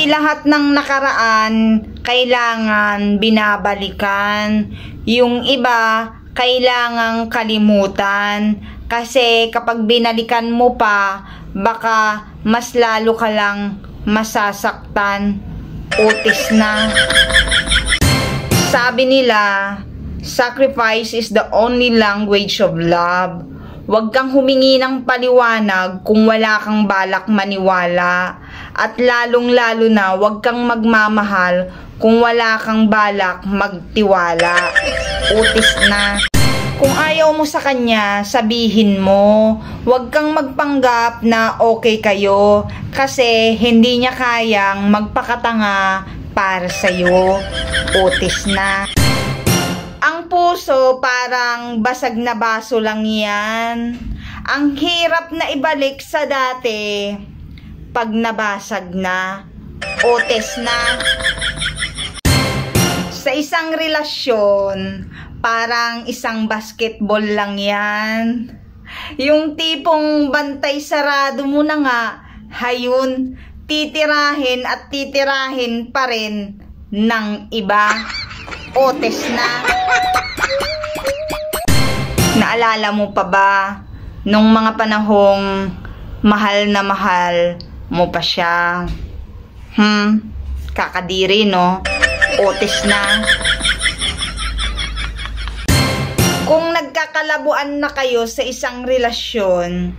lahat ng nakaraan kailangan binabalikan. Yung iba kailangang kalimutan. Kasi kapag binalikan mo pa, baka mas lalo ka lang masasaktan. Utis na. Sabi nila, sacrifice is the only language of love. Huwag kang humingi ng paliwanag kung wala kang balak maniwala. At lalong-lalo na huwag kang magmamahal kung wala kang balak magtiwala. Utis na. Kung ayaw mo sa kanya, sabihin mo. Huwag kang magpanggap na okay kayo kasi hindi niya kayang magpakatanga para sa'yo. Utis na. Ang puso parang basag na baso lang yan. Ang hirap na ibalik sa dati pag nabasag na. Utis na. Sa isang relasyon, parang isang basketball lang yan. Yung tipong bantay sarado mo na nga, hayun, titirahin at titirahin pa rin ng iba. Utis na. Naalala mo pa ba nung mga panahong mahal na mahal mo pa siya? Kakadiri, no? Utis na. Kung nagkakalabuan na kayo sa isang relasyon,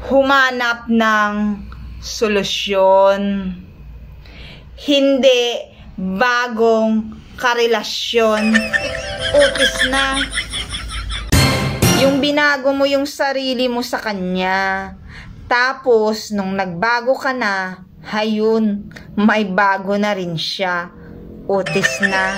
humanap ng solusyon. Hindi bagong karelasyon. Utis na. Yung binago mo yung sarili mo sa kanya. Tapos, nung nagbago ka na, hayun, may bago na rin siya. Utis na.